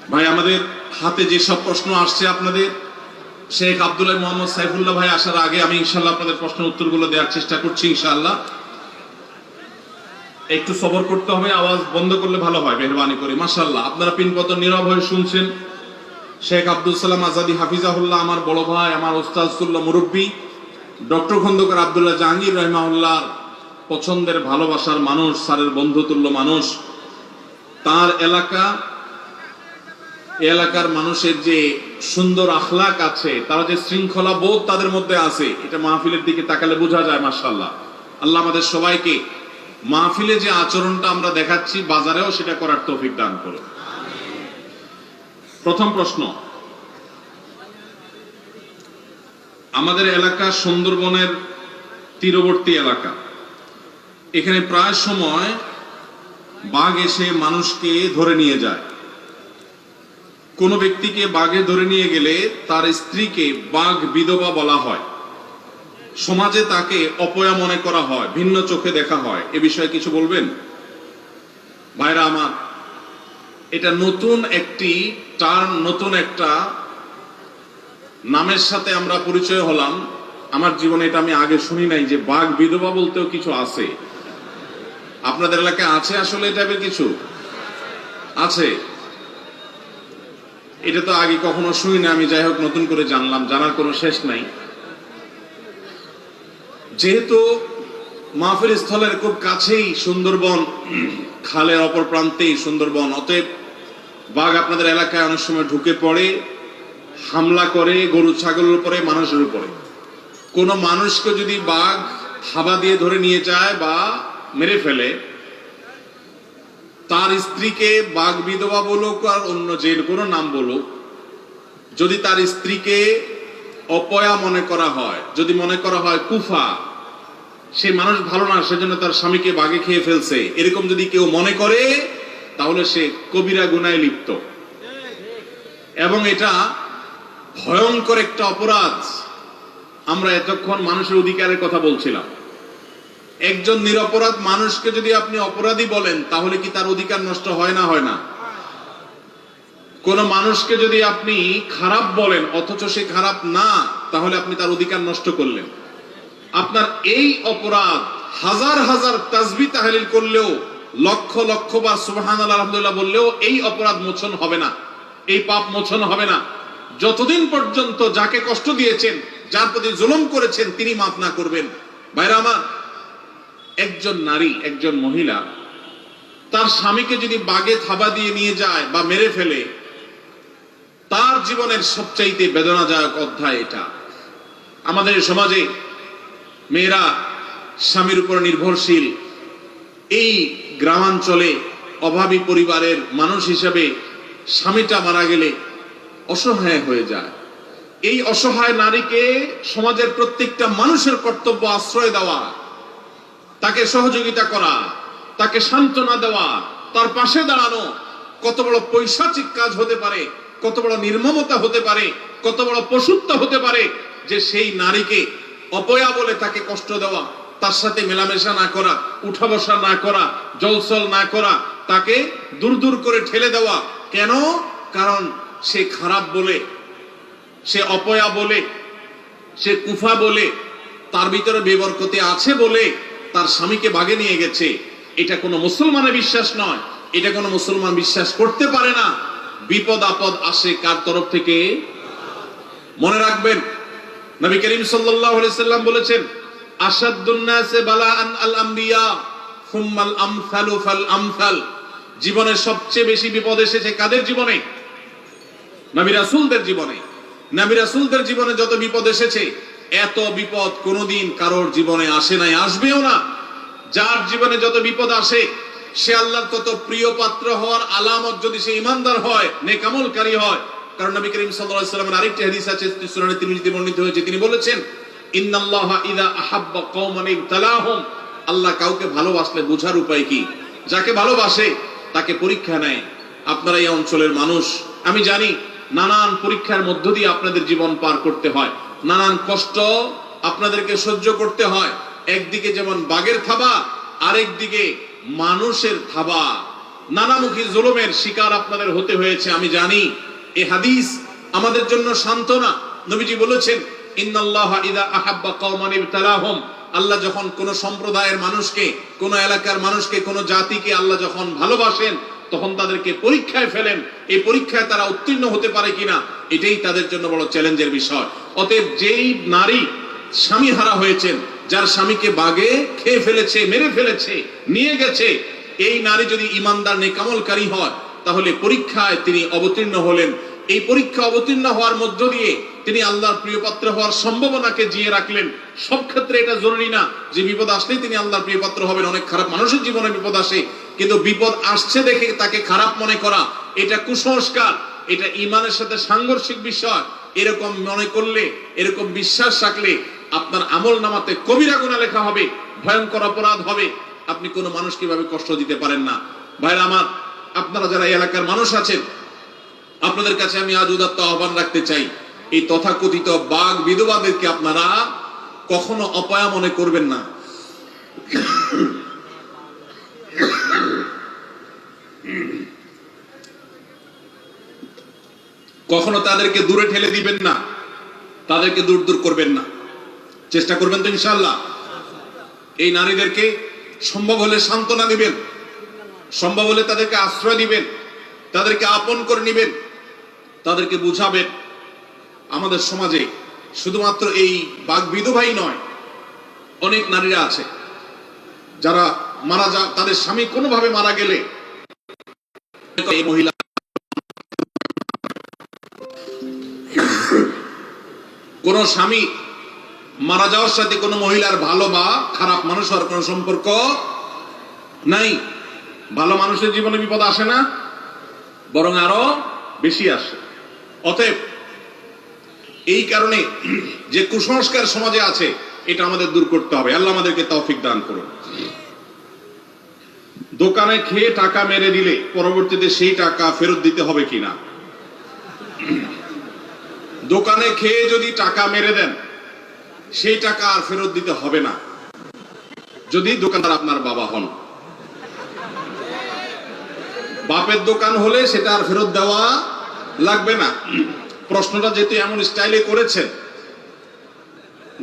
ভাই আমাদের হাতে যে সব প্রশ্ন আসছে আপনাদের, শেখ আব্দুল্লাহ মোহাম্মদ সাইফুল্লাহ ভাই আসার আগে আমি ইনশাআল্লাহ আপনাদের প্রশ্নের উত্তরগুলো দেওয়ার চেষ্টা করছি ইনশাআল্লাহ। একটু সবর করতে হবে, আওয়াজ বন্ধ করলে ভালো হয় মেহরবানি করে। মাশাআল্লাহ, আপনারা পিনপতন নীরব হয়ে শুনছেন। শেখ আব্দুল সালাম আজাদি হাফিজাহুল্লাহ, আমার বড় ভাই, আমার ওস্তাদুল্লাহ মুরব্বী ডক্টর খন্দকার আব্দুল্লাহ জাহাঙ্গীর রহিমাহুল্লাহ পছন্দের ভালোবাসার মানুষ, স্যারের বন্ধুতুল্য মানুষ। তার এলাকার মানুষের যে সুন্দর আখলাক আছে, তারা যে শৃঙ্খলা বোধ তাদের মধ্যে আছে, এটা মাহফিলের দিকে তাকালে বোঝা যায়। মাশাআল্লাহ, আল্লাহ আমাদের সবাইকে মাহফিলে যে আচরণটা আমরা দেখাচ্ছি বাজারেও সেটা করার তৌফিক দান করুন। প্রথম প্রশ্ন, আমাদের এলাকা সুন্দরবনের তীরবর্তী এলাকা, এখানে প্রায় সময় বাঘ এসে মানুষকে ধরে নিয়ে যায়। কোন ব্যক্তিকে বাঘে ধরে নিয়ে গেলে তার স্ত্রীকে বাঘ বিধবা বলা হয়, সমাজে তাকে অপয়া মনে করা হয়, ভিন্ন চোখে দেখা হয়। এ বিষয়ে কিছু বলবেন? ভাইরা আমার, এটা নতুন একটি টার্ম, নতুন একটা নামের সাথে আমরা পরিচয় হলাম। আমার জীবনে এটা আমি আগে শুনি নাই যে বাঘ বিধবা বলতেও কিছু আছে। আপনাদের এলাকায় আছে আসলে এই টাইপের কিছু আছে? এটা তো আগে কখনো শুনি না আমি, যাই হোক নতুন করে জানলাম, জানার কোনো শেষ নাই। যেহেতু মাহফিল স্থলের খুব কাছেই সুন্দরবন, খালের অপর প্রান্তেই সুন্দরবন, অতএব বাঘ আপনাদের এলাকায় অনেক সময় ঢুকে পড়ে, হামলা করে গরু ছাগলের উপরে, মানুষের উপরে। কোন মানুষকে যদি বাঘ থাবা দিয়ে ধরে নিয়ে যায় বা মেরে ফেলে, তার স্ত্রীকে বাঘ বিধবা বলুক আর অন্য যে কোনো নাম বলুক, যদি তার স্ত্রীকে অপয়া মনে করা হয়, যদি মনে করা হয় কুফা, সে মানুষ ভালো না সেজন্য তার স্বামীকে বাঘে খেয়ে ফেলছে, এরকম যদি কেউ মনে করে, তাহলে সে কবিরা গুনায় লিপ্ত এবং এটা ভয়ঙ্কর একটা অপরাধ। আমরা এতক্ষণ মানুষের অধিকারের কথা বলছিলাম। একজন নিরপরাধ মানুষকে যদি আপনি অপরাধী বলেন, তাহলে কি তার অধিকার নষ্ট হয় না? হয় না? কোন মানুষকে যদি আপনি খারাপ বলেন অথচ সে খারাপ না, তাহলে আপনি তার অধিকার নষ্ট করলেন। আপনার এই অপরাধ হাজার হাজার তাসবিহ তাহলিল করলেও, লক্ষ লক্ষ বার সুবহানাল্লাহ আলহামদুলিল্লাহ বললেও এই অপরাধ মোচন হবে না, এই পাপ মোচন হবে না, যতদিন পর্যন্ত যাকে কষ্ট দিয়েছেন, যার প্রতি জুলুম করেছেন, তিনি মাফ না করবেন। ভাইরা আমার, একজন নারী, একজন মহিলা তার স্বামীকে যদি বাগে থাবা দিয়ে নিয়ে যায় বা মেরে ফেলে, তার জীবনের সবচাইতে বেদনাদায়ক অধ্যায় এটা। আমাদের সমাজে মেয়েরা স্বামীর উপর নির্ভরশীল। এই গ্রামাঞ্চলে অভাবী পরিবারের মানুষ হিসেবে স্বামীটা মারা গেলে অসহায় হয়ে যায়। এই অসহায় নারীকে সমাজের প্রত্যেকটা মানুষের কর্তব্য আশ্রয় দেওয়া, তাকে সহযোগিতা করা, তাকে সান্ত্বনা দেওয়া, তার পাশে দাঁড়ানো। কত বড় পৈশাচিক কাজ হতে পারে, কত বড় নির্মমতা হতে পারে, কত বড় পশুত্ব হতে পারে যে সেই নারীকে অপয়া বলে তাকে কষ্ট দেওয়া, তার সাথে মেলামেশা না করা, উঠা বসা না করা, জলসল না করা, তাকে দূর দূর করে ঠেলে দেওয়া। কেন? কারণ সে খারাপ বলে, সে অপয়া বলে, সে কুফা বলে, তার ভিতরে বেবরকতি আছে বলে তার স্বামীকে বাগে নিয়ে গেছে। এটা কোনো মুসলমানের বিশ্বাস নয়, এটা কোনো মুসলমান বিশ্বাস করতে পারে না। বিপদ আপদ আসে কার তরফ থেকে? মনে রাখবেন, নবী করিম সাল্লাল্লাহু আলাইহি সাল্লাম বলেছেন, আশাদ্দুন নাসে বালাআন আল আমবিয়া সুম্মাল আমসালু ফাল আমসাল। জীবনের সবচেয়ে বেশি বিপদ এসেছে কাদের জীবনে? নবী রাসূলদের জীবনে। নবী রাসূলদের জীবনে যত বিপদ এসেছে, এত বিপদ কোনোদিন কারোর জীবনে আসে নাই, আসবেও না। যার জীবনে যত বিপদ আসে, সে আল্লাহর তত প্রিয় পাত্র হওয়ার আলামত যদি সে ঈমানদার হয়, নেক আমলকারী হয়। কারণ নবী করিম সাল্লাল্লাহু আলাইহি ওয়াসাল্লামের আরেকটি হাদিস আছে, সুনানে তিরমিজিতে বর্ণিত হয়েছে, তিনি বলেছেন, ইন্নাল্লাহা ইযা আহাব্বা কওমান ইবতালাহুম। আল্লাহ কাউকে ভালোবাসলে বোঝার উপায় কি? যাকে ভালোবাসে তাকে পরীক্ষা নেয়। আপনারা এই অঞ্চলের মানুষ, আমি জানি নানান পরীক্ষার মধ্য দিয়ে আপনাদের জীবন পার করতে হয়, নানান কষ্ট আপনাদেরকে সহ্য করতে হয়। একদিকে যেমন বাঘের থাবা, আরেকদিকে মানুষের থাবা। নানামুখী জুলুমের শিকার আপনাদের হতে হয়েছে আমি জানি। এই হাদিস আমাদের জন্য সান্ত্বনা। নবীজি বলেছেন, ইন্নাল্লাহা ইযা আহাব্বা কওমান ইবতালাহুম, আল্লাহ যখন কোন সম্প্রদায়ের মানুষকে, কোন এলাকার মানুষকে, কোন জাতিকে আল্লাহ যখন ভালোবাসেন তখন তাদেরকে পরীক্ষায় ফেলেন। এই পরীক্ষায় তারা উত্তীর্ণ হতে পারে কিনা এটাই তাদের জন্য বড় চ্যালেঞ্জের বিষয়। অতএব যেই নারী স্বামী হারা হয়েছেন, যার স্বামীকে বাগে খেয়ে ফেলেছে, মেরে ফেলেছে, নিয়ে গেছে, এই নারী যদি ইমানদার নেকামলকারী হয় তাহলে পরীক্ষায় তিনি অবতীর্ণ হলেন। এই পরীক্ষা অবতীর্ণ হওয়ার মধ্য দিয়ে তিনি আল্লাহর প্রিয়পাত্র হওয়ার সম্ভাবনাকে জিয়ে রাখলেন। সব ক্ষেত্রে এটা জরুরি না যে বিপদ আসলেই তিনি আল্লাহর প্রিয়পাত্র হবেন। অনেক খারাপ মানুষের জীবনে বিপদ আসে, কিন্তু বিপদ আসছে দেখে তাকে খারাপ মনে করা এটা কুসংস্কার, এটা ইমানের সাথে সাংঘর্ষিক বিষয়। এরকম মনে করলে, এরকম বিশ্বাস রাখলে আপনার আমল নামাতে কবিরা গুনাহ লেখা হবে, ভয়ঙ্কর অপরাধ হবে। আপনি কোনো মানুষকে ভাবে কষ্ট দিতে পারেন না। ভাইরা আমার, আপনারা যারা এই এলাকার মানুষ আছেন, আপনাদের কাছে আমি আজ উদাত্ত আহ্বান রাখতে চাই, এই তথাকথিত বাঘ বিধবাদেরকে আপনারা কখনো অপয়া মনে করবেন না। কখনো তাদেরকে দূরে ঠেলে দিবেন না, তাদেরকে দূর দূর করবেন না। চেষ্টা করবেন তো ইনশাআল্লাহ। এই নারীদেরকে সম্ভব হলে সান্ত্বনা দিবেন, সম্ভব হলে তাদেরকে আশ্রয় দিবেন, তাদেরকে আপন করে নিবেন, তাদেরকে বুঝাবেন আমাদের সমাজে শুধুমাত্র এই বাঘ বিধবাই নয়, অনেক নারীরা আছে যারা মারা যা, তাদের স্বামী কোনোভাবে মারা গেলে এই মহিলা কোন স্বামী মারা যাওয়ার সাথে কোন মহিলার ভালো বা খারাপ মানুষ হওয়ার কোন সম্পর্ক নাই। ভালো মানুষের জীবনে বিপদ আসে না, বরং আরো বেশি আসে। অতএব এই কারণে যে কুসংস্কার সমাজে আছে এটা আমাদের দূর করতে হবে। আল্লাহ আমাদেরকে তৌফিক দান করুন। দোকানে খেয়ে টাকা মেরে দিলে পরবর্তীতে সেই টাকা ফেরত দিতে হবে কিনা? দোকানে খেয়ে যদি টাকা মেরে দেন সেই টাকা আর ফেরত দিতে হবে না, যদি দোকানদার আপনার বাবা হন। বাপের দোকান হলে সেটা আর ফেরত দেওয়া লাগবে না। প্রশ্নটা যেহেতু এমন স্টাইলে করেছেন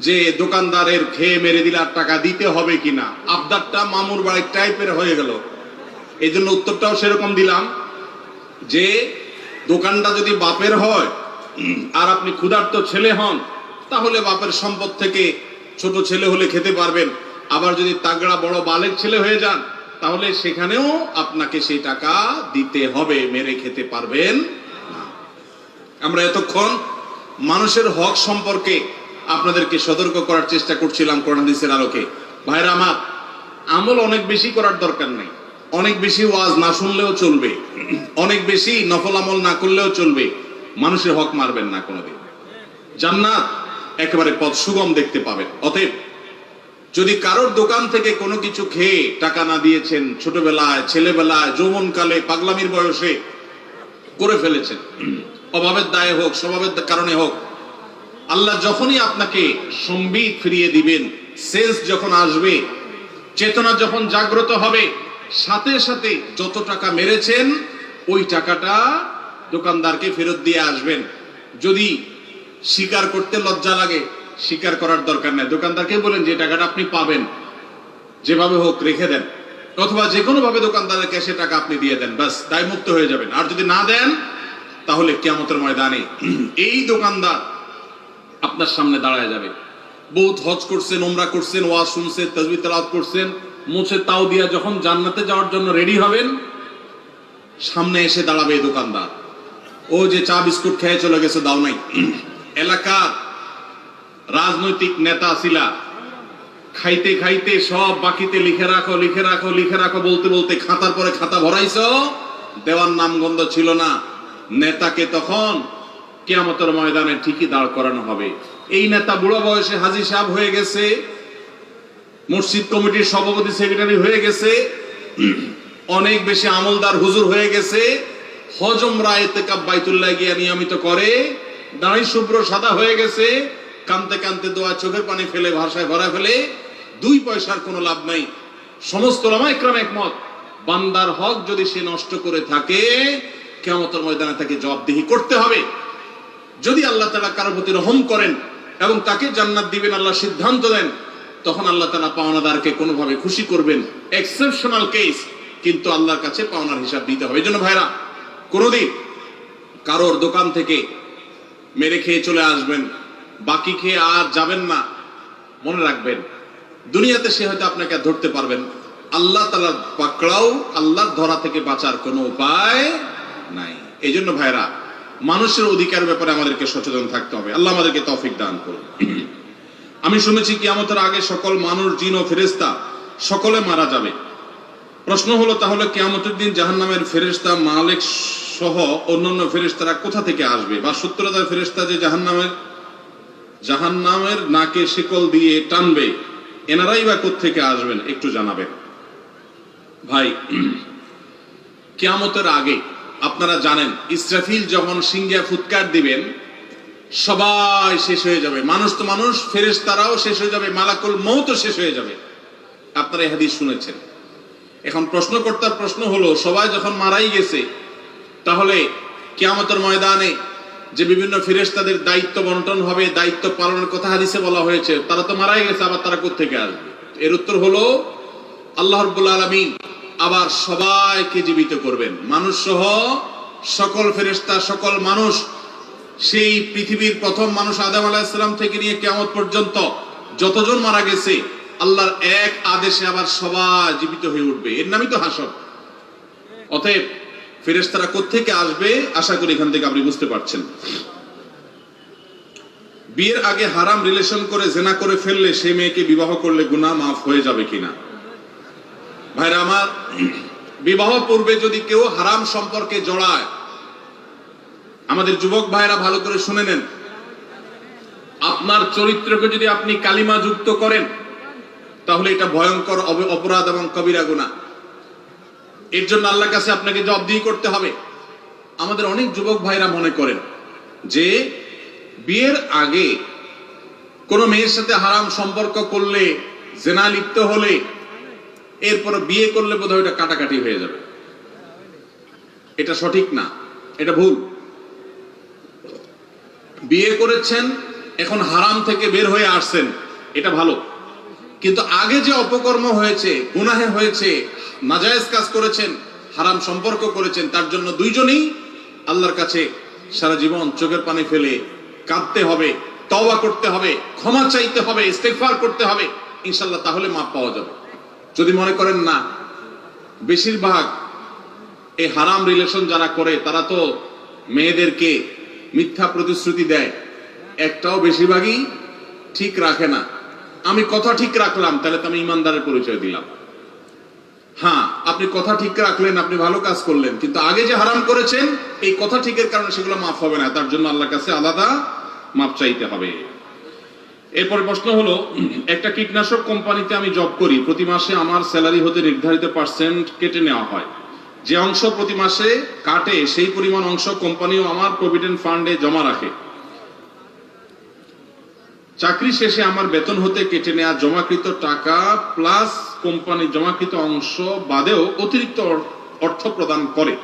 যে দোকানদারের খেয়ে মেরে দিলে আর টাকা দিতে হবে কিনা, আবদারটা মামুর বাড়ির টাইপের হয়ে গেল। এই জন্য উত্তরটাও সেরকম দিলাম যে দোকানটা যদি বাপের হয় আর আপনি ক্ষুধার্ত ছেলে হন, তাহলে বাপের সম্পদ থেকে ছোট ছেলে হলে খেতে পারবেন। আবার যদি তাগড়া বড় বালের ছেলে হয়ে যান তাহলে সেখানেও আপনাকে সেই টাকা দিতে হবে, মেরে খেতে পারবেন না। আমরা এতক্ষণ মানুষের হক সম্পর্কে আপনাদেরকে সতর্ক করার চেষ্টা করছিলাম কোরআন হাদিসের আলোকে। ভাইরা আমার, আমল অনেক বেশি করার দরকার নেই, অনেক বেশি ওয়াজ না শুনলেও চলবে, অনেক বেশি নফল আমল না করলেও চলবে। মানুষের হক মারবেন না কোনোদিন, জান্নাত একেবারে পথ সুগম দেখতে পাবেন। অতএব যদি কারোর দোকান থেকে কোনো কিছু খেয়ে টাকা না দিয়েছেন, ছোটবেলায়, ছেলেবেলায়, যৌবনকালে, পাগলামির বয়সে করে ফেলেছেন, অভাবের দায়ে হোক, স্বভাবের কারণে হোক, আল্লাহ যখনই আপনাকে সম্বিত ফিরিয়ে দিবেন, সেন্স যখন আসবে, চেতনা যখন জাগ্রত হবে, সাথে সাথে যত টাকা মেরেছেন ওই টাকাটা দোকানদারকে ফেরত দিয়ে আসবেন। যদি স্বীকার করতে লজ্জা লাগে, স্বীকার করার দরকার নেই, দোকানদারকে বলেন যে টাকাটা আপনি পাবেন, যেভাবে হোক রেখে দেন, অথবা যে কোনো ভাবে দোকানদারের ক্যাশে টাকা আপনি দিয়ে দেন, ব্যাস দায়মুক্ত হয়ে যাবেন। আর যদি না দেন তাহলে কিয়ামতের ময়দানে এই দোকানদার আপনার সামনে দাঁড়ায় যাবে। বহুত হজ করছেন, উমরা করছেন, ওয়াজ শুনছেন, তাসবিহ তেলাওয়াত করছেন, মুছে তাও দিয়া যখন জান্নাতে যাওয়ার জন্য রেডি হবেন, সামনে এসে দাঁড়াবে এই দোকানদার। ও যে চা বিস্কুট খেয়ে চলে গেছে, দাও নাই। এলাকার রাজনৈতিক নেতা ছিলা, খাইতে খাইতে সব বাকিতে লিখে রাখো, লিখে রাখো, লিখে রাখো বলতে বলতে খাতার পরে খাতা ভরাইছো, দেওয়ার নামগন্ধ ছিল না। নেতাকে তখন কিয়ামতের ময়দানে ঠিকই দাঁড় করানো হবে। এই নেতা বুড়ো বয়সে হাজী সাহেব হয়ে গেছে, মসজিদ কমিটির সভাপতি সেক্রেটারি হয়ে গেছে, অনেক বেশি আমলদার হুজুর হয়ে গেছে, হজ উমরা ইতিকাফ বাইতুল্লাহ গিয়া নিয়মিত করে, দাড়ি শুভ্র সাদা হয়ে গেছে, কানতে কানতে দোয়া চোখের পানি ফেলে ভাষায় ভরা ফেলে, 2 পয়সার কোনো লাভ নাই। সমস্ত উলামা ইকরাম একমত, বান্দার হক যদি সে নষ্ট করে থাকে, কিয়ামতের ময়দানে তাকে জবাবদিহি করতে হবে। যদি আল্লাহ তাআলা কারোর প্রতি রহম করেন এবং তাকে জান্নাত দিবেন আল্লাহ সিদ্ধান্ত দেন, তখন আল্লাহ তাআলা পাওনাদারকে কোনোভাবে খুশি করবেন, এক্সেপশনাল কেস, কিন্তু আল্লাহর কাছে পাওনার হিসাব দিতে হবে। এই জন্য ভাইরা, কোনোদিন কারোর দোকান থেকে মেরে খেয়ে চলে আসবেন, বাকি খেয়ে আর যাবেন না। মনে রাখবেন, দুনিয়াতে সে হয়তো আপনাকে ধরতে পারবেন, আল্লাহ তাআলার পাকড়াও, আল্লাহর ধরা থেকে বাঁচার কোনো উপায় নাই। এই জন্য ভাইরা, মানুষের অধিকার ব্যাপারে আমাদেরকে সচেতন থাকতে হবে। আল্লাহ আমাদেরকে তৌফিক দান করুন। আমি শুনেছি কিয়ামতের আগে সকল মানুষ, জিন ও ফেরেশতা সকলে মারা যাবে। প্রশ্ন হলো, তাহলে কিয়ামতের দিন জাহান্নামের ফেরেশতা মালিক সহ অন্যান্য ফেরেশতারা কোথা থেকে আসবে? বা 70,000 ফেরেশতা যে জাহান্নামের নাকে শিকল দিয়ে টানবে, এনারাই বা কোত্থেকে আসবেন, একটু জানাবেন। ভাই, কিয়ামতের আগে আপনারা জানেন, ইসরাফিল যখন সিংহে ফুৎকার দিবেন, সবাই শেষ হয়ে যাবে। মানুষ তো মানুষ, ফেরেশতারাও শেষ হয়ে যাবে, মালাকুল মউতও শেষ হয়ে যাবে। আপনারা এই হাদিস শুনেছেন। এখন প্রশ্নকর্তার প্রশ্ন হলো, সবাই যখন মারাই গেছে, তাহলে কিয়ামতের ময়দানে যে বিভিন্ন ফেরেশতাদের দায়িত্ব বন্টন হবে, দায়িত্ব পালনের কথা হাদিসে বলা হয়েছে, তারা তো মারাই গেছে, আবার তারা কোত্থেকে আসবে? এর উত্তর হলো, আল্লাহ রাব্বুল আলামিন আবার সবাইকে জীবিত করবেন, মানুষ সহ সকল ফেরেশতা, সকল মানুষ। সেই পৃথিবীর প্রথম মানুষ আদম আলাইহিস সালাম থেকে নিয়ে কিয়ামত পর্যন্ত যতজন মারা গেছে, আল্লাহর এক আদেশে আবার সবাই জীবিত হয়ে উঠবে। এর নামই তো হাসর। অতএব ফেরেশতারা কোত্থেকে আসবে, আশা করি এখান থেকে আপনি বুঝতে পারছেন। বিয়ের আগে হারাম রিলেশন করে জিনা করে ফেললে সেই মেয়েকে বিবাহ করলে গুনাহ মাফ হয়ে যাবে কিনা? ভাইরা আমার, বিবাহ পূর্বে যদি কেউ হারাম সম্পর্কে জড়ায়, আমাদের যুবক ভাইরা ভালো করে শুনে নেন, আপনার চরিত্রকে যদি আপনি কালিমা যুক্ত করেন, তাহলে এটা ভয়ঙ্কর অপরাধ এবং কবিরা গুনাহ। এর জন্য আল্লাহর কাছে আপনাকে জবাবদিহি করতে হবে। আমাদের অনেক যুবক ভাইরা মনে করেন যে বিয়ের আগে কোন মেয়ের সাথে হারাম সম্পর্ক করলে, জিনা লিপ্ত হলে, এরপর বিয়ে করলে বোধহয় এটা কাটাকাটি হয়ে যাবে। এটা সঠিক না, এটা ভুল। বিয়ে করেছেন, এখন হারাম থেকে বের হয়ে আসছেন, এটা ভালো। কিন্তু আগে যে অপকর্ম হয়েছে, গুনাহে হয়েছে, নাজায়েজ কাজ করেছেন, হারাম সম্পর্ক করেছেন, তার জন্য দুইজনেই আল্লাহর কাছে সারা জীবন চোখের পানি ফেলে কাঁদতে হবে, তওবা করতে হবে, ক্ষমা চাইতে হবে, ইস্তেগফার করতে হবে, ইনশাআল্লাহ তাহলে মাপ পাওয়া যাবে। যদি মনে করেন না, বেশিরভাগ এই হারাম রিলেশন যারা করে, তারা তো মেয়েদেরকে মিথ্যা প্রতিশ্রুতি দেয়, একটাও বেশিরভাগই ঠিক রাখে না। আমি কথা ঠিক রাখলাম, তাহলে তো আমি ইমানদারের পরিচয় দিলাম। হ্যাঁ, আপনি কথা ঠিক রাখলেন, আপনি ভালো কাজ করলেন, কিন্তু আগে যে হারাম করেছেন, এই কথা ঠিকের কারণে সেগুলো মাফ হবে না, তার জন্য আল্লাহর কাছে আলাদা মাপ চাইতে হবে। এরপর প্রশ্ন হলো, একটা কীটনাশক কোম্পানিতে আমি জব করি, প্রতি মাসে আমার স্যালারি হতে নির্ধারিত পার্সেন্ট কেটে নেওয়া হয়। যে অংশ প্রতি মাসে কাটে, সেই পরিমাণ অংশ কোম্পানিও আমার প্রভিডেন্ট ফান্ডে জমা রাখে। চাকরি শেষে আমার বেতন হতে কেটে নেওয়া জমাকৃত টাকা প্লাস কোম্পানির জমাকৃত অংশ বাদেও অতিরিক্ত অর্থ প্রদান করে।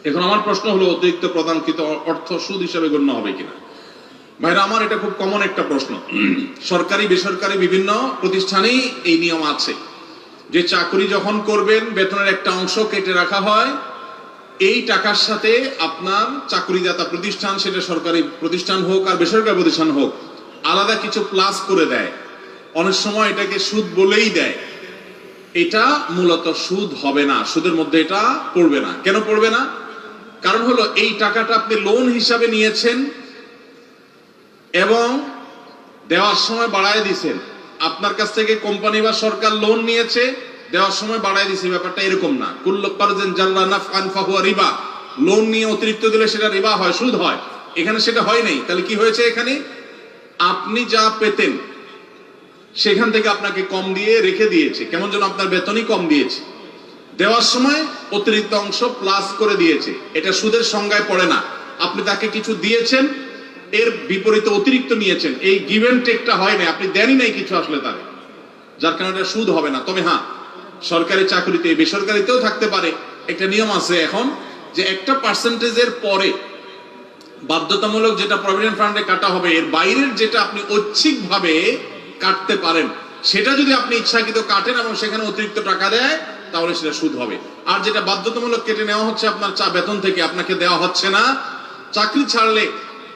এখন আমার প্রশ্ন হলো, অতিরিক্ত প্রদানকৃত অর্থ সুদ হিসাবে গণ্য হবে কিনা? ভাইরা আমার, এটা খুব কমন একটা প্রশ্ন। সরকারি বেসরকারি বিভিন্ন প্রতিষ্ঠানেই এই নিয়ম আছে যে চাকরি যখন করবেন, বেতনের একটা অংশ কেটে রাখা হয়। এই টাকার সাথে আপনার চাকরিদাতা প্রতিষ্ঠান, সেটা সরকারি প্রতিষ্ঠান হোক আর বেসরকারি প্রতিষ্ঠান হোক, আলাদা কিছু প্লাস করে দেয়। অনেক সময় এটাকে সুদ বলেই দেয়। এটা মূলত সুদ হবে না, সুদের মধ্যে এটা পড়বে না। কেন পড়বে না? কারণ হলো, এই টাকাটা আপনি লোন হিসাবে নিয়েছেন এবং দেওয়ার সময় বাড়ায় দিয়েছেন। আপনার কাছ থেকে কোম্পানি বা সরকার লোন নিয়েছে, দেওয়ার সময় বাড়ায় দিয়েছে। ব্যাপারটা এরকম না। কুল্লু কারজিন জাররা নাফআন ফাহুয়া রিবা। লোন নিয়ে অতিরিক্ত দিলে সেটা রিবা হয়, সুদ হয়। এখানে সেটা হয় নাই। তাহলে কি হয়েছে? এখানে আপনি যা পেতেন সেখান থেকে আপনাকে কম দিয়ে রেখে দিয়েছে, কেমন যেন আপনার বেতনই কম দিয়েছে। দেওয়ার সময় অতিরিক্ত অংশ প্লাস করে দিয়েছে। এটা সুদের সংজ্ঞায় পড়ে না। আপনি তাকে কিছু দিয়েছেন, এর বিপরীতে অতিরিক্ত নিয়েছেন, এই গিভ এন্ড টেকটা হয় না, আপনি দেনই নাই কিছু আসলে তার, যার কারণে এটা সুদ হবে না। তবে হ্যাঁ, সরকারি চাকরিতে, বেসরকারিতেও থাকতে পারে। একটা নিয়ম আছে এখন যে একটা পার্সেন্টেজের পরে বাধ্যতামূলক যেটা প্রভিডেন্ট ফান্ডে কাটা হবে, এর বাইরের যেটা আপনি ঐচ্ছিকভাবে কাটতে পারেন, সেটা যদি আপনি ইচ্ছাকৃত কাটেন এবং সেখানে অতিরিক্ত টাকা দেয়, তাহলে সেটা সুদ হবে। আর যেটা বাধ্যতামূলক কেটে নেওয়া হচ্ছে আপনার বেতন থেকে, আপনাকে দেওয়া হচ্ছে না, চাকরি ছাড়লে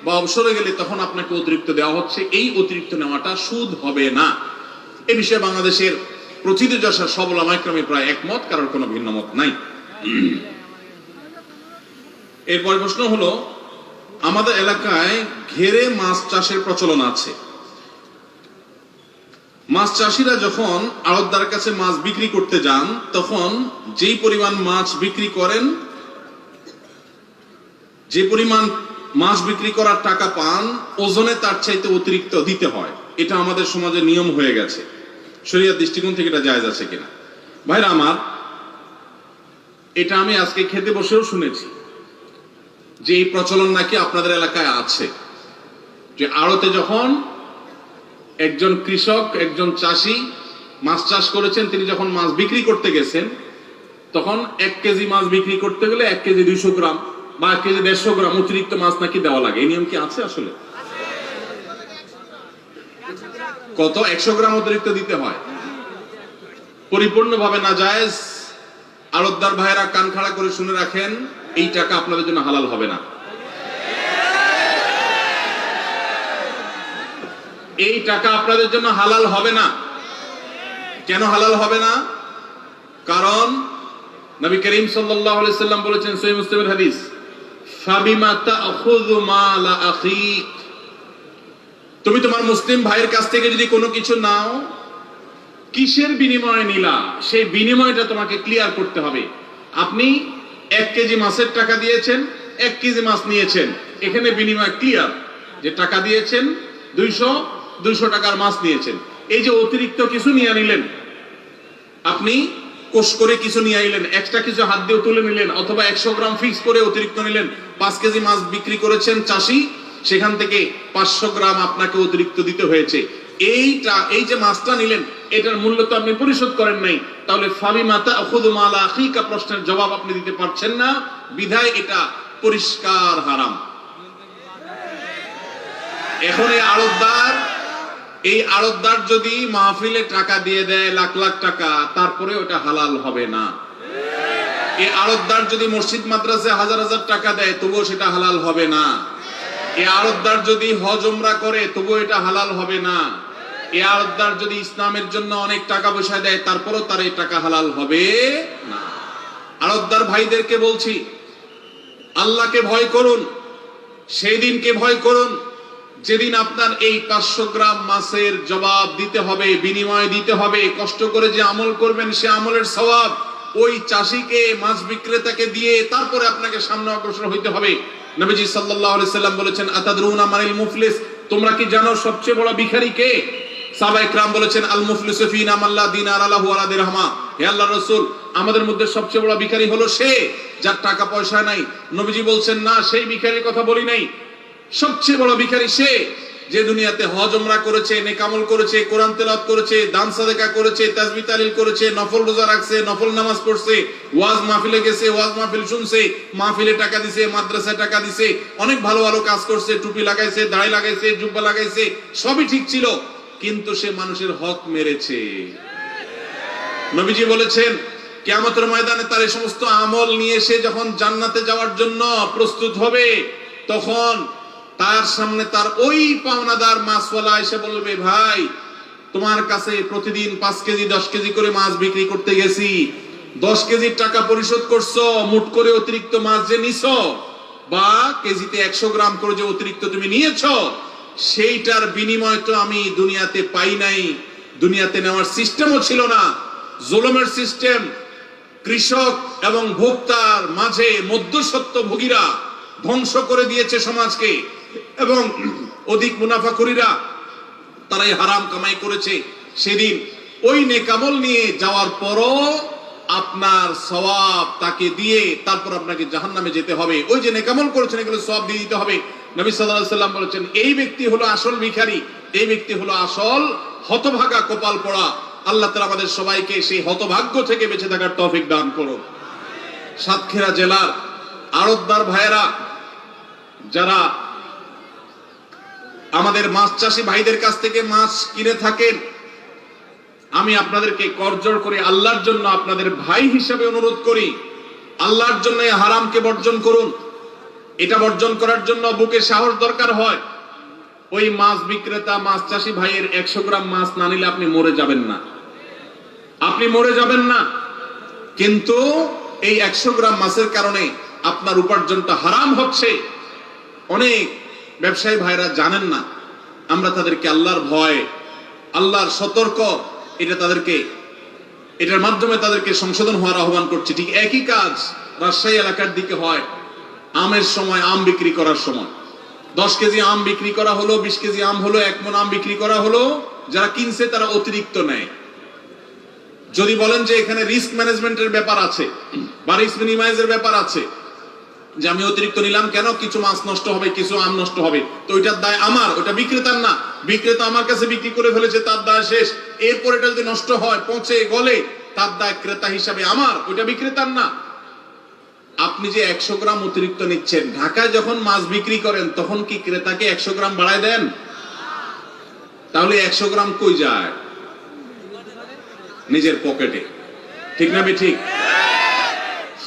বা অবসরে গেলে তখন আপনাকে অতিরিক্ত দেওয়া হচ্ছে, এই অতিরিক্ত নেওয়াটা সুদ হবে না। এ বিষয়ে বাংলাদেশের প্রথিতযশা সব উলামায়ে কেরাম প্রায় একমত, কারোর কোনো ভিন্ন মত নাই। এরপর প্রশ্ন হলো, আমাদের এলাকায় ঘেরে মাছ চাষের প্রচলন আছে। মাছ চাষিরা যখন আড়তদারের কাছে মাছ বিক্রি করতে যান, তখন যেই পরিমাণ মাছ বিক্রি করেন, যে পরিমাণ মাছ বিক্রি করার টাকা পান, ওজনে তার চাইতে অতিরিক্ত দিতে হয়। এটা আমাদের সমাজে নিয়ম হয়ে গেছে। শরীয়তের দৃষ্টিকোণ থেকে এটা জায়েজ আছে কিনা? ভাইরা আমার, এটা আমি আজকে খেতে বসেও শুনেছি যে এই প্রচলন নাকি আপনাদের এলাকায় আছে, যে আড়তে যখন একজন কৃষক, একজন চাষি মাছ চাষ করেছেন, তিনি যখন মাছ বিক্রি করতে গেছেন, তখন 1 কেজি মাছ বিক্রি করতে গেলে 1 কেজি 200 গ্রাম বা 1 কেজি 150 গ্রাম অতিরিক্ত মাছ নাকি দেওয়া লাগে। এই নিয়ম কি আছে আসলে? কত? 100 গ্রাম অতিরিক্ত দিতে হয়। পরিপূর্ণভাবে নাজায়েজ। আড়তদার ভাইয়েরা কান খাড়া করে শুনে রাখেন, এই টাকা আপনাদের জন্য হালাল হবে না। এই টাকা আপনাদের জন্য হালাল হবে না। কেন হালাল হবে না? কারণ নবী করিম সাল্লাল্লাহু আলাইহি সাল্লাম বলেছেন, সহিহ মুসলিমের হাদিস, ফাবিমা তাখুযু মাল আখিক, তুমি তোমার মুসলিম ভাইয়ের কাছ থেকে যদি কোনো কিছু নাও, কিসের বিনিময়ে নিলা, সেই বিনিময়টা তোমাকে ক্লিয়ার করতে হবে। আপনি 1 কেজি মাছের টাকা দিয়েছেন, 1 কেজি মাছ নিয়েছেন, এখানে বিনিময় ক্লিয়ার, যে টাকা দিয়েছেন 200 টাকার মাছ নিয়েছেন। এই যে অতিরিক্ত কিছু নিয়ে নিলেন, আপনি কোষ করে কিছু নিয়ে আইলেন, এক্সট্রা কিছু হাত দিয়ে তুলে নিলেন, অথবা 100 গ্রাম ফিক্স করে অতিরিক্ত নিলেন। 5 কেজি মাছ বিক্রি করেছেন চাষি, সেখান থেকে 500 গ্রাম আপনাকে অতিরিক্ত দিতে হয়েছে। এই যে মাছটা নিলেন, এটার মূল্য তো আপনি পরিশোধ করেন নাই, তাহলে ফাবিমা তাখুযু মাল আখিকা প্রশ্নের জবাব আপনি দিতে পারছেন না, বিধায় এটা পরিষ্কার হারাম। এখন এই আড়তদার যদি মাহফিলে টাকা দিয়ে দেয় লাখ লাখ টাকা, তারপরে ওটা হালাল হবে না। এই আড়তদার যদি মসজিদ মাদ্রাসায় হাজার হাজার টাকা দেয়, তবুও সেটা হালাল হবে না। এই আড়তদার যদি হজ উমরা করে, তবুও এটা হালাল হবে না। এই আড়তদার যদি ইসলামের জন্য অনেক টাকা পয়সা দেয়, তারপরও তার এই টাকা হালাল হবে না। আড়তদার ভাইদেরকে বলছি, আল্লাহকে ভয় করুন, সেই দিনকে ভয় করুন যেদিন আপনার এই 500 গ্রাম মাছের জবাব দিতে হবে, বিনিময় দিতে হবে। কষ্ট করে যে আমল করবেন, সে আমলের সওয়াব ওই চাষিকে, মাছ বিক্রেতাকে দিয়ে তারপরে আপনাকে সামনে অগ্রসর হইতে হবে। নবীজি সাল্লাল্লাহু আলাইহি সাল্লাম বলেছেন, আতাদরুনা মানিল মুফলিস, তোমরা কি জানো সবচেয়ে বড় ভিখারি কে? সাহাবায়ে কেরাম বলেছেন, আল মুফলিসু ফিনা মান লা দিনার লাহু ওয়া লা দিরহামা। হে আল্লাহর রাসূল, আমাদের মধ্যে সবচেয়ে বড় ভিখারি হলো সে যার টাকা পয়সা নাই। নবীজি বলছেন, না, সেই ভিখারির কথা বলি নাই। সবচেয়ে বড় ভিখারি সে যে দুনিয়াতে হজ উমরা করেছে, নেক আমল করেছে, কোরআন তেলাওয়াত করেছে, দান সাদাকা করেছে, তাসবিহ তাহলিল করেছে, নফল রোজা রাখছে, নফল নামাজ পড়ছে, ওয়াজ মাহফিলে গেছে, ওয়াজ মাহফিল শুনছে, মাহফিলে টাকা দিছে, মাদ্রাসায় টাকা দিছে, অনেক ভালো ভালো কাজ করছে, টুপি লাগাইছে, দাড়ি লাগাইছে, জুব্বা লাগাইছে, সবই ঠিক ছিল, কিন্তু সে মানুষের হক মেরেছে। নবীজি বলেছেন, কিয়ামতের ময়দানে তার এই সমস্ত আমল নিয়ে সে যখন জান্নাতে যাওয়ার জন্য প্রস্তুত হবে, তখন তার সামনে তার ওই পাওনাদার মাছওয়ালা এসে বলবে, ভাই, তোমার কাছে প্রতিদিন 5 কেজি 10 কেজি করে মাছ বিক্রি করতে গেছি, 10 কেজির টাকা পরিশোধ করছো, মুঠ করে অতিরিক্ত মাছ যে নিছো, বা কেজিতে 100 গ্রাম করে যে অতিরিক্ত তুমি নিয়েছো, সেইটার বিনিময় তো আমি দুনিয়াতে পাই নাই। দুনিয়াতে নেওয়ার সিস্টেমও ছিল না, জুলুমের সিস্টেম। কৃষক এবং ভোক্তার মাঝে মধ্যস্বত্বভোগীরা ধ্বংস করে দিয়েছে সমাজকে, এবং অধিক মুনাফাখোরীরা তারাই হারাম কামাই করেছে। সেদিন ওই নেকামল নিয়ে যাওয়ার পরও আপনার সওয়াব তাকে দিয়ে তারপর আপনাকে জাহান্নামে যেতে হবে। ওই যে নেকামল করেছেন, এগুলো সওয়াব দিয়ে দিতে হবে। নবী সাল্লাল্লাহু আলাইহি সাল্লাম বলেছেন, এই ব্যক্তি হলো আসল ভিখারি, এই ব্যক্তি হলো আসল হতভাগা, কপাল পড়া। আল্লাহ তাআলা আমাদের সবাইকে সেই হতভাগ্য থেকে বেঁচে থাকার তৌফিক দান করুন। সাতক্ষীরা জেলার আড়তদার ভাইয়েরা যারা আমাদের মাছ চাষী ভাইদের কাছ থেকে মাছ কিনে থাকেন, আমি আপনাদেরকে করজোড় করে আল্লাহর জন্য আপনাদের ভাই হিসেবে অনুরোধ করি, আল্লাহর জন্য এই হারামকে বর্জন করুন। এটা বর্জন করার জন্য বুকে সাহস দরকার হয়। ওই মাছ বিক্রেতা মাছ চাষী ভাইয়ের 100 গ্রাম মাছ না নিলে আপনি মরে যাবেন না, আপনি মরে যাবেন না। কিন্তু এই 100 গ্রাম মাছের কারণে আপনার উপার্জনটা হারাম হচ্ছে। অনেক ব্যবসায়ী ভাইরা জানেন না। আমরা তাদেরকে আল্লাহর ভয়, আল্লাহর সতর্ক, এটার মাধ্যমে তাদেরকে সংশোধন হওয়ার আহ্বান করছি। ঠিক একই কাজ রাজশাহী এলাকার দিকে হয়। আমের সময়, আম বিক্রি করার সময় 10 কেজি আম বিক্রি করা হলো, 20 কেজি আম হলো, 1 মণ আম বিক্রি করা হলো। যারা কিনছে তারা অতিরিক্ত নেয়। যদি বলেন যে এখানে রিস্ক ম্যানেজমেন্টের ব্যাপার আছে বা রিস্ক মিনিমাইজের ব্যাপার আছে, যে আমি অতিরিক্ত নিলাম কেন, কিছু মাছ নষ্ট হবে, কিছু আম নষ্ট হবে, তো ওইটার দায় আমার, ওটা বিক্রেতার না। বিক্রেতা আমার কাছে বিক্রি করে ফেলেছে, তার দায় শেষ। এরপর এটা যদি নষ্ট হয়, পচে গলে, তার দায় ক্রেতা হিসাবে আমার, ওইটা বিক্রেতার না। আপনি যে 100 গ্রাম অতিরিক্ত নিচ্ছেন, ঢাকায় যখন মাছ বিক্রি করেন তখন কি ক্রেতাকে 100 গ্রাম বাড়ায় দেন? তাহলে 100 গ্রাম কই যায়? নিজের পকেটে। ঠিক না ঠিক?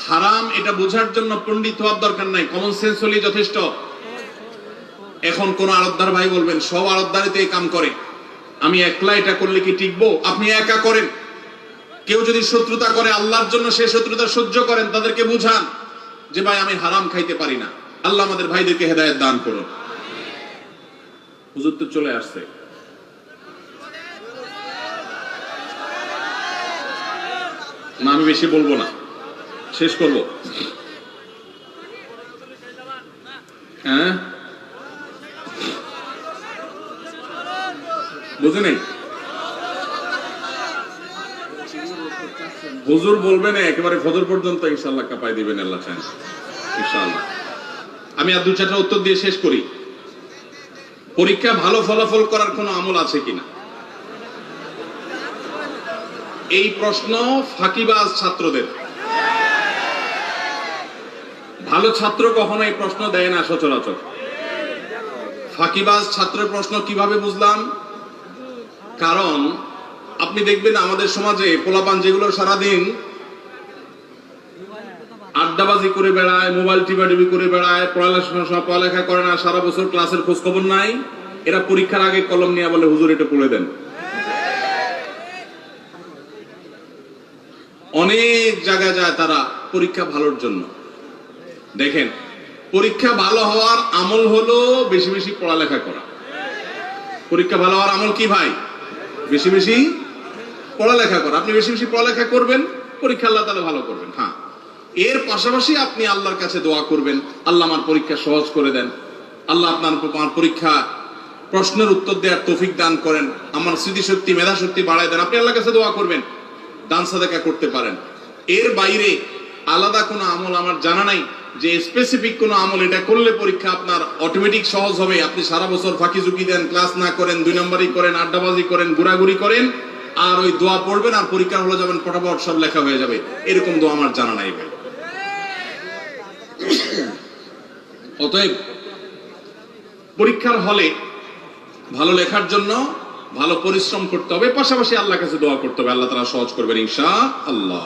হারাম এটা বোঝার জন্য পণ্ডিত হওয়ার দরকার নাই, কমন সেন্স হলেই যথেষ্ট। এখন কোন আড়তদার ভাই বলবেন সব আড়তদারিতে এই কাম করে, আমি একলা এটা করলে কি টিকবো? আপনি একা করেন। কেউ যদি শত্রুতা করে আল্লাহর জন্য, সে শত্রুতা সহ্য করেন, তাদেরকে বুঝান যে ভাই আমি হারাম খাইতে পারি না। আল্লাহ আমাদের ভাইদেরকে হেদায়েত দান করুন। হুজুর তো চলে আসছে। না, আমি বেশি বলবো না, শেষ করব। হ্যাঁ, বুঝে নেই। হুজুর বলবেন একেবারে ফজর পর্যন্ত ইনশাআল্লাহ কাঁপাই দিবেন আল্লাহ চান ইনশাআল্লাহ। আমি আর 2-4টা উত্তর দিয়ে শেষ করি। পরীক্ষা ভালো ফলাফল করার কোনো আমল আছে কিনা, এই প্রশ্ন ফাঁকিবাজ ছাত্রদের। ভালো ছাত্র কখনো এই প্রশ্ন দেয় না সচরাচর। ফাঁকিবাজ ছাত্রের প্রশ্ন কিভাবে বুঝলাম? কারণ আপনি দেখবেন আমাদের সমাজে পোলাপান যেগুলো সারাদিন আড্ডাবাজি করে বেড়ায়, মোবাইল টিপাটিপি করে বেড়ায়, পড়ালেখা করে না, সারা বছর ক্লাসের খোঁজ খবর নাই, এরা পরীক্ষার আগে কলম নিয়ে বলে হুজুর এটা পড়ে দেন। অনেক জায়গায় যায় তারা পরীক্ষা ভালোর জন্য। দেখেন, পরীক্ষা ভালো হওয়ার আমল হলো বেশি বেশি পড়ালেখা করা। পরীক্ষা ভালো হওয়ার আমল কি ভাই? বেশি বেশি পড়ালেখা করা। আপনি বেশি বেশি পড়ালেখা করবেন, পরীক্ষা আল্লাহ তাআলা ভালো করবেন। হ্যাঁ, এর পাশাপাশি আপনি আল্লাহর কাছে দোয়া করবেন, আল্লাহ আমার পরীক্ষা সহজ করে দেন, আল্লাহ আপনার পরীক্ষা প্রশ্নের উত্তর দেওয়ার তৌফিক দান করেন, আমার স্মৃতিশক্তি মেধা শক্তি বাড়ায় দেন। আপনি আল্লাহর কাছে দোয়া করবেন, দান সাদাকা করতে পারেন। এর বাইরে আলাদা কোনো আমল আমার জানা নাই যে স্পেসিফিক কোনো আমল এটা করলে পরীক্ষা আপনার অটোমেটিক সহজ হবে। আপনি সারা বছর ফাঁকি ঝুঁকি দেন, ক্লাস না করেন, 2 নম্বরই করেন, আড্ডাবাজি করেন, ঘোরাঘুরি করেন, আর ওই দোয়া পড়বেন আর পরীক্ষা হলে যাবেন, ফটাফট সব লেখা হয়ে যাবে, এরকম দোয়া আমার জানা নাই ভাই। অতএব পরীক্ষার হলে ভালো লেখার জন্য ভালো পরিশ্রম করতে হবে, পাশাপাশি আল্লাহর কাছে দোয়া করতে হবে, আল্লাহ তাআলা সহজ করবেন ইনশাআল্লাহ।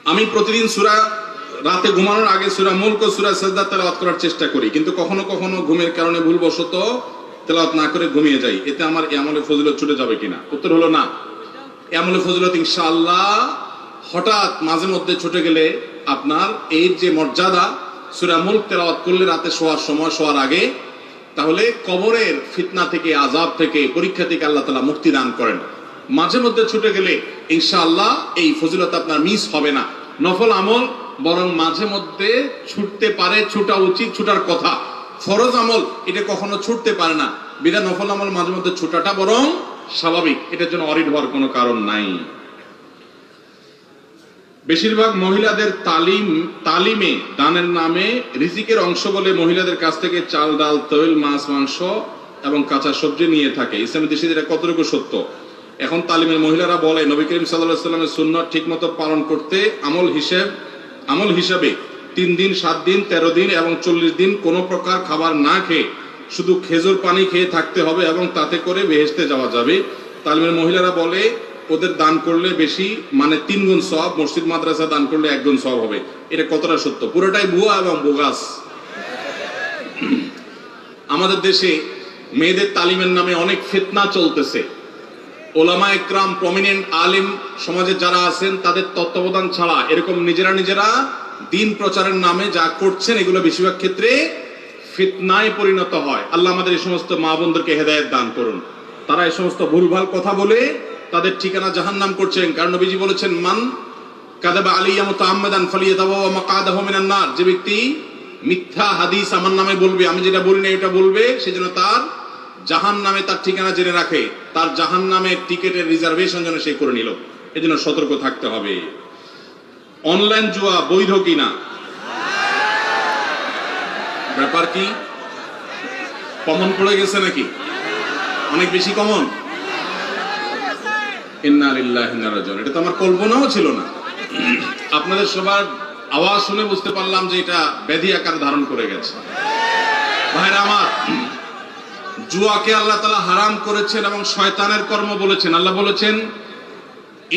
আমি প্রতিদিন সূরা রাতে ঘুমানোর আগে সূরা মুলক ও সূরা সাজদা তেলাওয়াত করার চেষ্টা করি, কিন্তু কখনো কখনো ঘুমের কারণে ভুলবশত তেলাওয়াত না করে ঘুমিয়ে যাই। এতে আমার এই আমলে ফজিলত ছুটে যাবে কিনা? উত্তর হলো না। এই আমলে ফজিলত ইনশাআল্লাহ হঠাৎ মাঝে মধ্যে ছুটে গেলে আপনার এই যে মর্যাদা, সূরা মুলক তেলাওয়াত করলে রাতে শোয়ার সময়, শোয়ার আগে, তাহলে কবরের ফিতনা থেকে, আযাব থেকে, পরীক্ষা থেকে আল্লাহ তাআলা মুক্তি দান করেন। মাঝে মধ্যে ছুটে গেলে ইনশাআল্লাহ এই ফজিলত আপনার মিস হবে না। নফল আমল বরং মাঝে মধ্যে ছুটতে পারে, ছুটা উচিত, ছুটার কথা। ফরজ আমল এটা কখনো ছুটতে পারে না, বিধায় নফল আমল মাঝে মধ্যে ছুটাটা বরং স্বাভাবিক, এটার জন্য অরিড হওয়ার কোনো কারণ নাই। বেশিরভাগ মহিলাদের তালিমে দানের নামে রিজিকের অংশ বলে মহিলাদের কাছ থেকে চাল, ডাল, তৈল, মাছ, মাংস এবং কাঁচা সবজি নিয়ে থাকে। ইসলামের দৃষ্টিতে এটা কতটুকু সত্য? এখন তালিমের মহিলারা বলে নবী করিম সাল্লাল্লাহু আলাইহি ওয়াসাল্লামের সুন্নাত ঠিকমতো পালন করতে আমল হিসাবে 3 দিন, 7 দিন, 13 দিন এবং 40 দিন কোনো প্রকার খাবার না খেয়ে শুধু খেজুর পানি খেয়ে থাকতে হবে এবং তাতে করে বেহেশতে যাওয়া যাবে। তালিমের মহিলারা বলে ওদের দান করলে বেশি, মানে 3 গুণ সওয়াব, মসজিদ মাদ্রাসা দান করলে 1 গুণ সওয়াব হবে। এটা কতটা সত্য? পুরোটাই ভুয়া এবং বোগাস। আমাদের দেশে মেয়েদের তালিমের নামে অনেক ফিতনা চলতেছে। ওলামা একরাম, প্রমিনেন্ট আলিম সমাজে যারা আছেন তাদের তত্ত্বাবধান ছাড়া এরকম নিজেরা দিন প্রচারের নামে যা করছেন এগুলো বেশিরভাগ ক্ষেত্রে ফিতনায় পরিণত হয়। আল্লাহ আমাদের এই সমস্ত মা বোনদেরকে হেদায়েত দান করুন। তারা এই সমস্ত ভুলভাল কথা বলে তাদের ঠিকানা জাহান্নাম করছেন। কারণ নবীজি বলেছেন, মান কাযাবা আলাইয়া মুতাআম্মাদান ফালিয়াতাবাওয়া মাকআদাহু মিনান নার। যে ব্যক্তি মিথ্যা হাদিস আমার নামে বলবে, আমি যেটা বলি না এটা বলবে, সেজন্য তার জাহান্নামে তার ঠিকানা জেনে রাখে, তার জাহান্নামের টিকেটের রিজার্ভেশন যেন সে করে নিল। এজন্য সতর্ক থাকতে হবে। অনলাইন জুয়া বৈধ কিনা? ব্যাপার কি? কমন পড়ে গেছে নাকি? অনেক বেশি কমন। ইন্না লিল্লাহি ওয়া ইন্না ইলাইহি রাজিউন। এটা তো আমার কল্পনাও ছিল না। আপনাদের সবার আওয়াজ শুনে বুঝতে পারলাম যে এটা ব্যাধি আকার ধারণ করে গেছে। ভাইরা আমার, জুয়াকে আল্লাহ তাআলা হারাম করেছেন এবং শয়তানের কর্ম বলেছেন। আল্লাহ বলেছেন,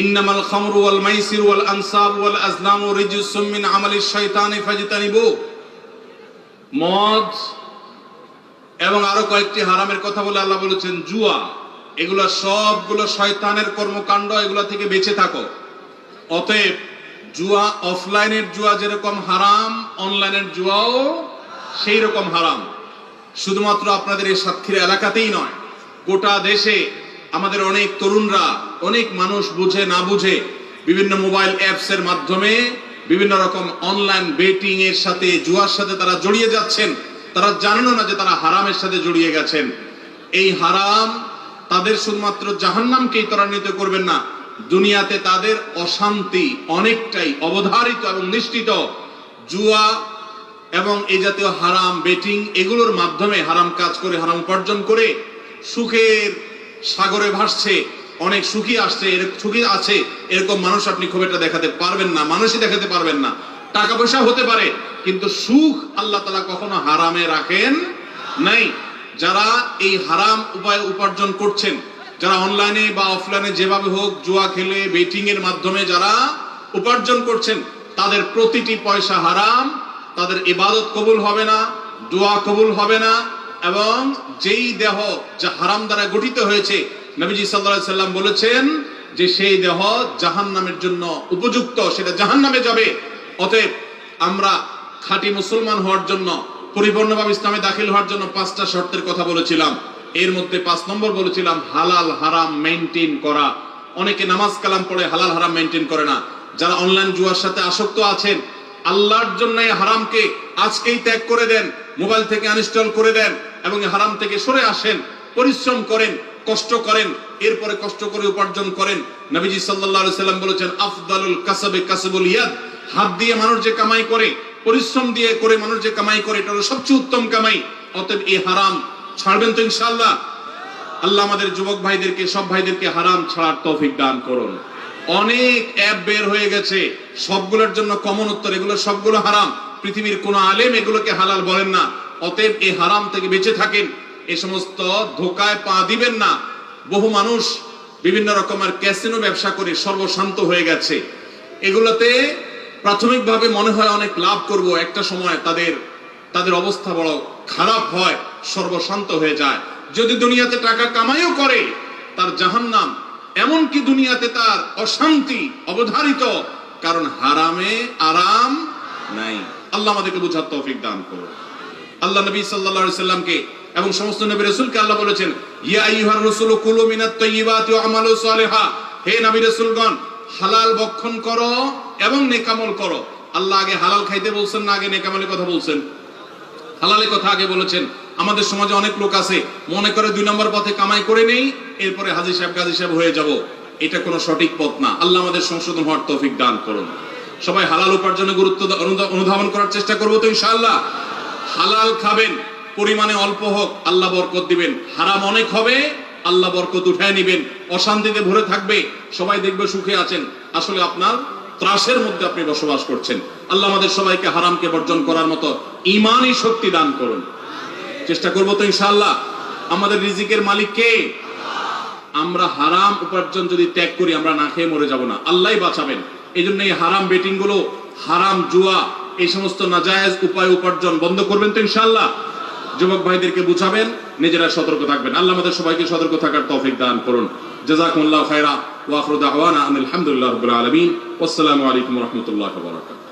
ইন্নামাল খামরু ওয়াল মাইসিরু ওয়াল আনসাবু ওয়াল আজলামু রিজসুম মিন আমালিশ শাইতানি ফাজতানিবু। মদ এবং আরো কয়েকটি হারামের কথা বলে আল্লাহ বলেছেন জুয়া, এগুলো সবগুলো শয়তানের কর্মকাণ্ড, এগুলো থেকে বেঁচে থাকো। অতএব জুয়া, অফলাইনের জুয়া যেরকম হারাম, অনলাইনের জুয়াও সেই রকম হারাম। শুধুমাত্র আপনাদের এই সাতক্ষীরা এলাকাতেই নয়, গোটা দেশে আমাদের অনেক তরুণরা, অনেক মানুষ বুঝে না বুঝে বিভিন্ন মোবাইল অ্যাপস এর মাধ্যমে বিভিন্ন রকম অনলাইন বেটিং এর সাথে, জুয়ার সাথে তারা জড়িয়ে যাচ্ছেন। তারা জানেন না যে তারা হারামের সাথে জড়িয়ে গেছেন। এই হারাম তাদের শুধুমাত্র জাহান্নামকেই ত্বরান্বিত করবেন না, দুনিয়াতে তাদের অশান্তি অনেকটাই অবধারিত এবং নিশ্চিত। জুয়া এবং এই জাতীয় হারাম বেটিং এগুলোর মাধ্যমে হারাম কাজ করে, হারাম উপার্জন করে সুখের সাগরে ভাসছে, অনেক সুখী আসছে, সুখী আছে, এরকম মানুষ আপনি খুব একটা দেখাতে পারবেন না, মানুষই দেখাতে পারবেন না। টাকা পয়সা হতে পারে, কিন্তু সুখ আল্লাহ তাআলা কখনো হারামে রাখেন নাই। যারা এই হারাম উপায়ে উপার্জন করছেন, যারা অনলাইনে বা অফলাইনে যেভাবে হোক জুয়া খেলে, বেটিং এর মাধ্যমে যারা উপার্জন করছেন, তাদের প্রতিটি পয়সা হারাম। তাদের ইবাদত কবুল হবে না, দোয়া কবুল হবে না, এবং যেই দেহ যা হারাম দ্বারা গঠিত হয়েছে, নবীজি সাল্লাল্লাহু আলাইহি সাল্লাম বলেছেন যে সেই দেহ জাহান্নামের জন্য উপযুক্ত, সেটা জাহান্নামে যাবে। অতএব আমরা খাঁটি মুসলমান হওয়ার জন্য, পরিপূর্ণভাবে ইসলামে দাখিল হওয়ার জন্য 5টা শর্তের কথা বলেছিলাম। এর মধ্যে 5 নম্বর বলেছিলাম হালাল হারাম মেইনটেইন করা। অনেকে নামাজ কালাম পড়ে হালাল হারাম মেইনটেইন করে না। যারা অনলাইন জুয়ার সাথে আসক্ত আছেন, আল্লাহর জন্য এই হারামকে আজকেই ত্যাগ করে দেন, মোবাইল থেকে আনইনস্টল করে দেন এবং হারাম থেকে সরে আসেন। পরিশ্রম করেন, কষ্ট করেন, এরপরে কষ্ট করে উপার্জন করেন। নবীজি সাল্লাল্লাহু আলাইহি সাল্লাম বলেছেন, আফদালুল কাসবে কাসবুল ইয়াদ। হাত দিয়ে মানুষ যে কামাই করে, পরিশ্রম দিয়ে করে মানুষ যে কামাই করে, এটা হলো সবচেয়ে উত্তম কামাই। অতএব এই হারাম ছাড়বেন তো ইনশাআল্লাহ? আল্লাহ আমাদের যুবক ভাইদেরকে, সব ভাইদেরকে হারাম ছাড়ার তৌফিক দান করুন। অনেক অ্যাপ বের হয়ে গেছে, সবগুলোর জন্য কমন উত্তর, এগুলো সবগুলো হারাম। পৃথিবীর কোন আলেম এগুলোকে হালাল বলেন না। অতএব এই হারাম থেকে বেঁচে থাকেন, এই সমস্ত ধোকায় পা দিবেন না। বহু মানুষ বিভিন্ন রকমের ক্যাসিনো ব্যবসা করে সর্বশান্ত হয়ে গেছে। এগুলোতে প্রাথমিকভাবে মনে হয় অনেক লাভ করব, একটা সময় তাদের অবস্থা বড় খারাপ হয়, সর্বশান্ত হয়ে যায়। যদি দুনিয়াতে টাকা কামাইও করে, তার জাহান্নাম, এমনকি দুনিয়াতে তার অশান্তি অবধারিত, কারণ হারামে আরাম নাই। আল্লাহ আমাদেরকে বুঝার তৌফিক দান করুন। আল্লাহ নবী সাল্লাল্লাহু আলাইহি সাল্লামকে এবং সমস্ত নবী রাসূলকে আল্লাহ বলেছেন, ইয়া আইয়ুহার রাসূলু কুলু মিনাত তাইয়্যিবাতি ওয়া আমালু সালিহা। হে নবী রাসূলগণ, হালাল ভক্ষণ করো এবং নেকামল করো। আল্লাহ আগে হালাল খাইতে বলছেন না আগে নেকামলের কথা বলছেন? হালালের কথা আগে বলেছেন। আমাদের সমাজে অনেক লোক আছে মনে করে 2 নম্বর পথে কামাই করে নেই, এরপরে হাজী সাহেব গাজী সাহেব হয়ে যাব। এটা কোনো সঠিক পথ না। আল্লাহ আমাদের সংশোধন হওয়ার তৌফিক দান করুন। সবাই হালাল উপার্জনে গুরুত্ব অনুধাবন করার চেষ্টা করবো তো ইনশাআল্লাহ? হালাল খাবেন, পরিমাণে অল্প হোক আল্লাহ বরকত দিবেন, হারাম অনেক হবে আল্লাহ বরকত উঠায় নিবেন, অশান্তিতে ভরে থাকবে, সবাই দেখবে সুখে আছেন, আসলে আপনার ত্রাসের মধ্যে আপনি বসবাস করছেন। আল্লাহ আমাদের সবাইকে হারামকে বর্জন করার মতো ঈমানি শক্তি দান করুন। চেষ্টা করব তো ইনশাআল্লাহ। আমাদের রিজিকের মালিক কে? আমরা হারাম উপার্জন যদি ত্যাগ করি আমরা না খেয়ে মরে যাব না, আল্লাহই বাঁচাবেন। এই জন্য এই হারাম বেটিং গুলো, হারাম জুয়া, এই সমস্ত নাজায়েজ উপায় উপার্জন বন্ধ করবেন তো ইনশাআল্লাহ। যুবক ভাইদেরকে বুঝাবেন, নিজেরা সতর্ক থাকবেন। আল্লাহ আমাদের সবাইকে সতর্ক থাকার তৌফিক দান করুন। জাযাকুমুল্লাহু খায়রা ওয়া আখিরু দাওয়ানা আলহামদুলিল্লাহি রাব্বিল আলামিন। আসসালামু আলাইকুম ওয়া রাহমাতুল্লাহি ওয়া বারাকাতুহু।